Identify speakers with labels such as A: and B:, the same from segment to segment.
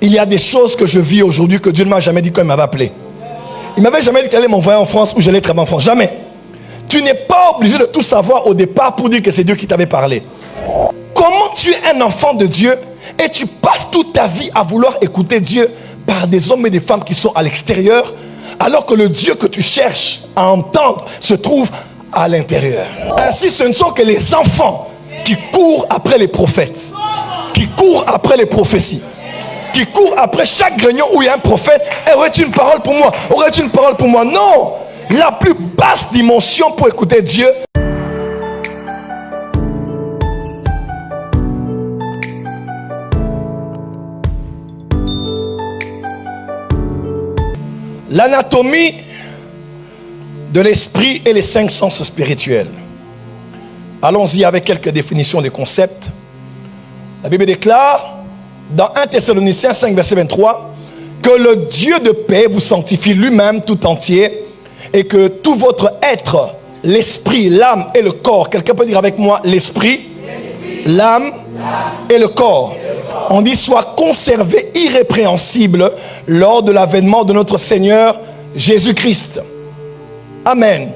A: Il y a des choses que je vis aujourd'hui que Dieu ne m'a jamais dit quand il m'avait appelé. Il ne m'avait jamais dit qu'il allait m'envoyer en France ou j'allais travailler en France. Jamais. Tu n'es pas obligé de tout savoir au départ pour dire que c'est Dieu qui t'avait parlé. Comment tu es un enfant de Dieu et tu passes toute ta vie à vouloir écouter Dieu par des hommes et des femmes qui sont à l'extérieur, alors que le Dieu que tu cherches à entendre se trouve à l'intérieur. Ainsi, ce ne sont que les enfants qui courent après les prophètes, qui courent après les prophéties, qui courent après chaque grignon où il y a un prophète. Aurais-tu une parole pour moi? Aurais-tu une parole pour moi? Non! La plus basse dimension pour écouter Dieu. L'anatomie de l'esprit et les 5 sens spirituels. Allons-y avec quelques définitions des concepts. La Bible déclare dans 1 Thessaloniciens 5 verset 23 que le Dieu de paix vous sanctifie lui-même tout entier et que tout votre être, l'esprit, l'âme et le corps, quelqu'un peut dire avec moi l'esprit, l'âme et le corps, on dit soit conservé irrépréhensible lors de l'avènement de notre Seigneur Jésus-Christ. Amen.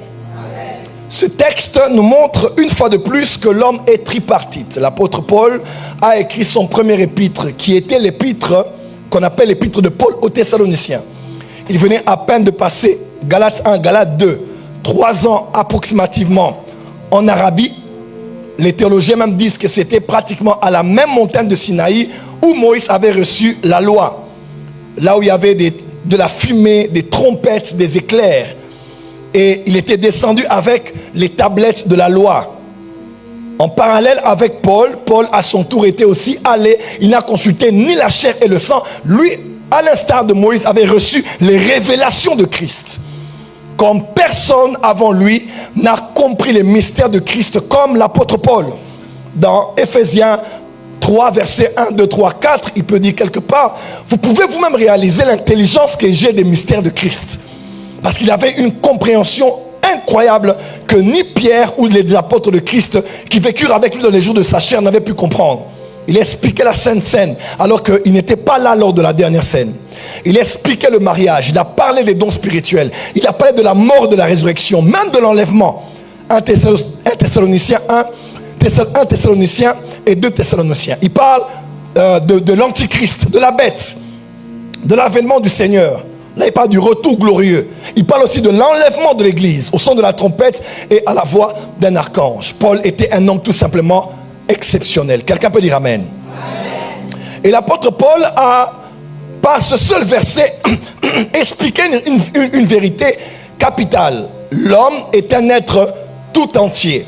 A: Ce texte nous montre une fois de plus que l'homme est tripartite. L'apôtre Paul a écrit son premier épître, qui était l'épître qu'on appelle l'épître de Paul aux Thessaloniciens. Il venait à peine de passer Galates 1, Galates 2, 3 ans approximativement en Arabie. Les théologiens même disent que c'était pratiquement à la même montagne de Sinaï où Moïse avait reçu la loi. Là où il y avait de la fumée, des trompettes, des éclairs. Et il était descendu avec les tablettes de la loi. En parallèle avec Paul, Paul à son tour était aussi allé, il n'a consulté ni la chair et le sang. Lui, à l'instar de Moïse, avait reçu les révélations de Christ. Comme personne avant lui n'a compris les mystères de Christ comme l'apôtre Paul. Dans Éphésiens 3, versets 1, 2, 3, 4, il peut dire quelque part, vous pouvez vous-même réaliser l'intelligence que j'ai des mystères de Christ. Parce qu'il avait une compréhension incroyable que ni Pierre ou les apôtres de Christ qui vécurent avec lui dans les jours de sa chair n'avaient pu comprendre. Il expliquait la Sainte Seine alors qu'il n'était pas là lors de la dernière scène. Il expliquait le mariage, il a parlé des dons spirituels, il a parlé de la mort, de la résurrection, même de l'enlèvement. 1 Thessaloniciens 1, 1 Thessaloniciens et 2 Thessaloniciens. Il parle de l'antichrist, de la bête, de l'avènement du Seigneur. Là, il parle du retour glorieux. Il parle aussi de l'enlèvement de l'église, au son de la trompette et à la voix d'un archange. Paul était un homme tout simplement exceptionnel. Quelqu'un peut dire amen. Amen. Et l'apôtre Paul a, par ce seul verset, expliqué une vérité capitale. L'homme est un être tout entier.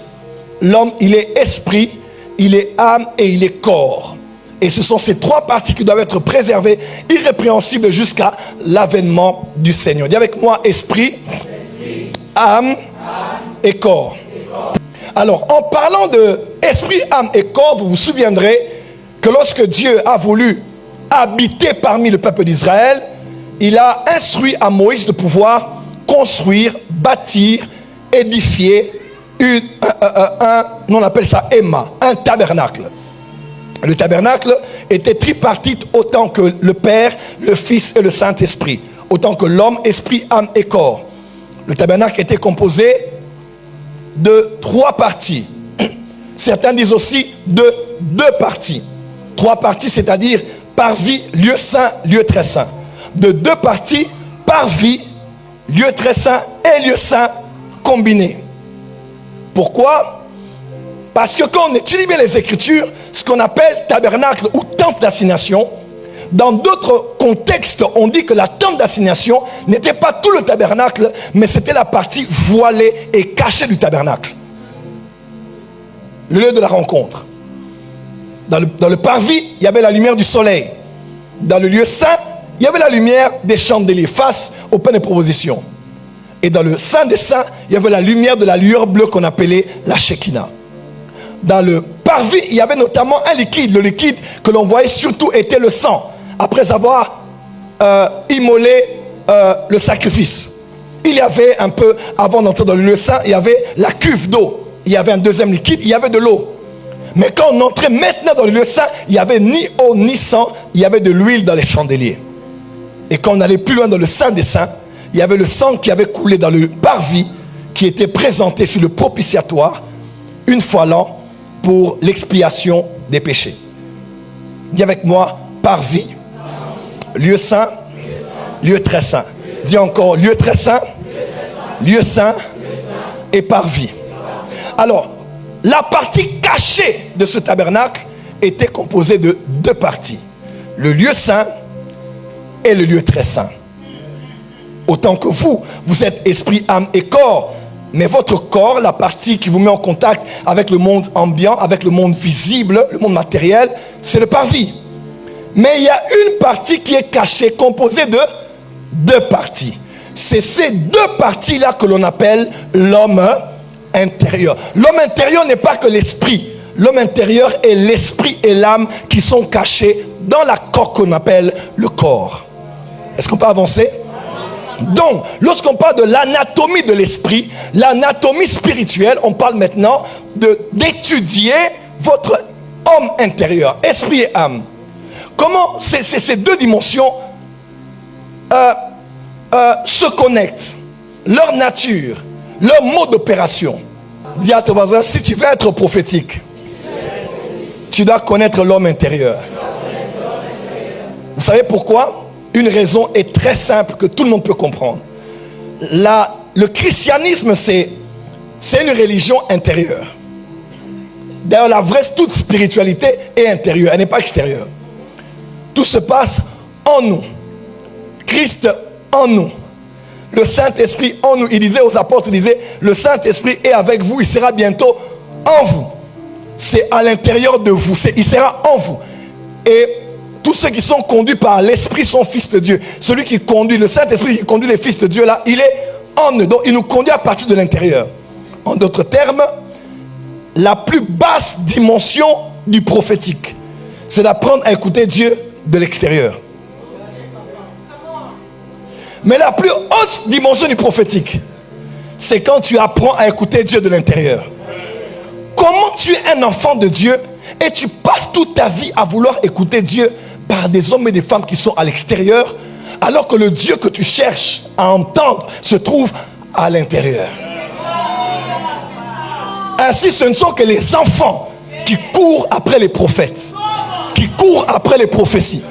A: L'homme, il est esprit, il est âme et il est corps. Et ce sont ces 3 parties qui doivent être préservées, irrépréhensibles jusqu'à l'avènement du Seigneur. Dis avec moi, esprit, âme et corps. Alors, en parlant de esprit, âme et corps, vous vous souviendrez que lorsque Dieu a voulu habiter parmi le peuple d'Israël, il a instruit à Moïse de pouvoir construire, bâtir, édifier on appelle ça Emma, un tabernacle. Le tabernacle était tripartite autant que le Père, le Fils et le Saint-Esprit. Autant que l'homme, esprit, âme et corps. Le tabernacle était composé de 3 parties. Certains disent aussi de 2 parties. 3 parties, c'est-à-dire parvis, lieu saint, lieu très saint. De 2 parties, parvis, lieu très saint et lieu saint combinés. Pourquoi ? Parce que quand on étudie bien les Écritures, ce qu'on appelle tabernacle ou tente d'assignation, dans d'autres contextes, on dit que la tente d'assignation n'était pas tout le tabernacle, mais c'était la partie voilée et cachée du tabernacle. Le lieu de la rencontre. Dans le parvis, il y avait la lumière du soleil. Dans le lieu saint, il y avait la lumière des chandeliers face au pain de proposition. Et dans le Saint des Saints, il y avait la lumière de la lueur bleue qu'on appelait la Shekinah. Dans le parvis, il y avait notamment un liquide. Le liquide que l'on voyait surtout était le sang. Après avoir immolé le sacrifice. Il y avait un peu, avant d'entrer dans le lieu saint, il y avait la cuve d'eau. Il y avait un deuxième liquide, il y avait de l'eau. Mais quand on entrait maintenant dans le lieu saint, il n'y avait ni eau ni sang, il y avait de l'huile dans les chandeliers. Et quand on allait plus loin dans le Saint des Saints, il y avait le sang qui avait coulé dans le parvis qui était présenté sur le propitiatoire une fois l'an pour l'expiation des péchés. Dis avec moi, parvis, lieu saint, lieu très saint. Dis encore, lieu très saint, lieu saint et parvis. Alors, la partie cachée de ce tabernacle était composée de deux parties. Le lieu saint et le lieu très saint. Autant que vous êtes esprit, âme et corps. Mais votre corps, la partie qui vous met en contact avec le monde ambiant, avec le monde visible, le monde matériel, c'est le parvis. Mais il y a une partie qui est cachée, composée de deux parties. C'est ces deux parties-là que l'on appelle l'homme intérieur. L'homme intérieur n'est pas que l'esprit. L'homme intérieur est l'esprit et l'âme qui sont cachés dans la coque qu'on appelle le corps. Est-ce qu'on peut avancer? Donc, lorsqu'on parle de l'anatomie de l'esprit, l'anatomie spirituelle, on parle maintenant d'étudier votre homme intérieur, esprit et âme. Comment ces deux dimensions se connectent, leur nature, leur mode d'opération. Dis à ton voisin, si tu veux être prophétique, tu dois connaître l'homme intérieur. Vous savez pourquoi? Une raison est très simple que tout le monde peut comprendre. Le christianisme, c'est une religion intérieure. D'ailleurs, la vraie, toute spiritualité est intérieure, elle n'est pas extérieure. Tout se passe en nous. Christ en nous. Le Saint-Esprit en nous. Il disait aux apôtres, il disait, le Saint-Esprit est avec vous, il sera bientôt en vous. C'est à l'intérieur de vous, il sera en vous. Et tous ceux qui sont conduits par l'Esprit sont fils de Dieu. Celui qui conduit, le Saint-Esprit qui conduit les fils de Dieu là, il est en eux. Donc il nous conduit à partir de l'intérieur. En d'autres termes, la plus basse dimension du prophétique, c'est d'apprendre à écouter Dieu de l'extérieur. Mais la plus haute dimension du prophétique, c'est quand tu apprends à écouter Dieu de l'intérieur. Comment tu es un enfant de Dieu et tu passes toute ta vie à vouloir écouter Dieu par des hommes et des femmes qui sont à l'extérieur, alors que le Dieu que tu cherches à entendre se trouve à l'intérieur. Ainsi, ce ne sont que les enfants qui courent après les prophètes, qui courent après les prophéties,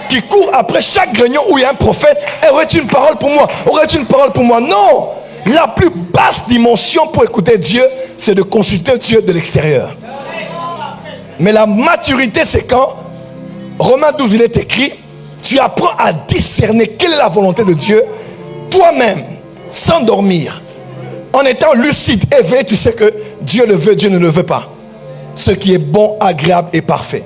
A: qui courent après chaque réunion où il y a un prophète. Aurais-tu une parole pour moi? Aurais-tu une parole pour moi? Non! La plus basse dimension pour écouter Dieu, c'est de consulter Dieu de l'extérieur. Mais la maturité, c'est quand Romains 12, il est écrit, tu apprends à discerner quelle est la volonté de Dieu toi-même, sans dormir. En étant lucide, éveillé, tu sais que Dieu le veut, Dieu ne le veut pas. Ce qui est bon, agréable et parfait.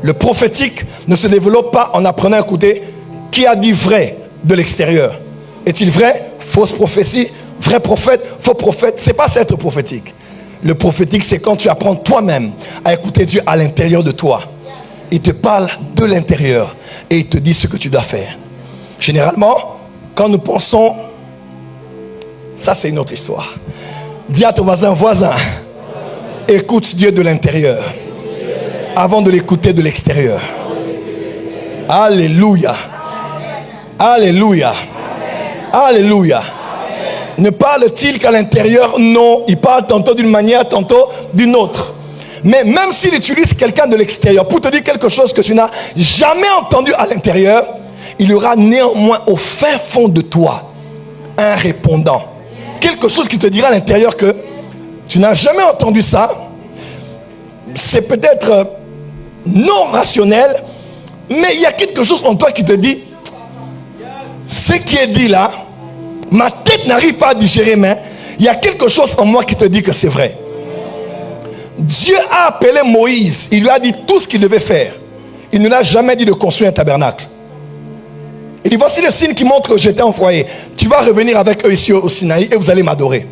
A: Le prophétique ne se développe pas en apprenant à écouter qui a dit vrai de l'extérieur. Est-il vrai? Fausse prophétie. Vrai prophète, faux prophète. C'est pas ça être prophétique. Le prophétique, c'est quand tu apprends toi-même à écouter Dieu à l'intérieur de toi. Il te parle de l'intérieur et il te dit ce que tu dois faire. Généralement, quand nous pensons, ça c'est une autre histoire. Dis à ton voisin, écoute Dieu de l'intérieur avant de l'écouter de l'extérieur. Alléluia. Alléluia. Alléluia. Ne parle-t-il qu'à l'intérieur? Non, il parle tantôt d'une manière, tantôt d'une autre. Mais même s'il utilise quelqu'un de l'extérieur pour te dire quelque chose que tu n'as jamais entendu à l'intérieur, il y aura néanmoins au fin fond de toi un répondant. Quelque chose qui te dira à l'intérieur que tu n'as jamais entendu ça. C'est peut-être non rationnel, mais il y a quelque chose en toi qui te dit, ce qui est dit là, ma tête n'arrive pas à digérer, mais il y a quelque chose en moi qui te dit que c'est vrai. Dieu a appelé Moïse, il lui a dit tout ce qu'il devait faire. Il ne l'a jamais dit de construire un tabernacle. Il dit, voici le signe qui montre que j'étais envoyé. Tu vas revenir avec eux ici au Sinaï et vous allez m'adorer.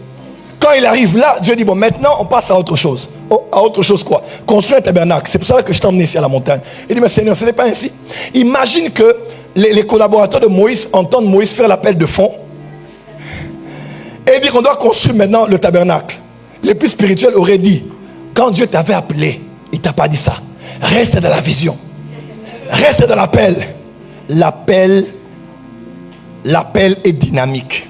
A: Quand il arrive là, Dieu dit, bon, maintenant on passe à autre chose. Oh, à autre chose quoi? Construire un tabernacle. C'est pour ça que je t'ai emmené ici à la montagne. Il dit, mais Seigneur, ce n'est pas ainsi. Imagine que les collaborateurs de Moïse entendent Moïse faire l'appel de fond et dire, on doit construire maintenant le tabernacle. Les plus spirituels auraient dit, Quand Dieu t'avait appelé, il ne t'a pas dit ça. Reste dans la vision. Reste dans l'appel. L'appel est dynamique.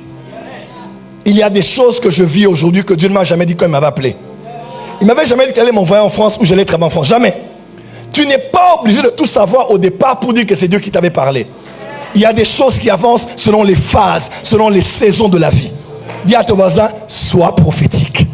A: Il y a des choses que je vis aujourd'hui que Dieu ne m'a jamais dit quand il m'avait appelé. Il ne m'avait jamais dit qu'il allait m'envoyer en France ou j'allais travailler en France. Jamais. Tu n'es pas obligé de tout savoir au départ pour dire que c'est Dieu qui t'avait parlé. Il y a des choses qui avancent selon les phases, selon les saisons de la vie. Dis à ton voisin, sois prophétique.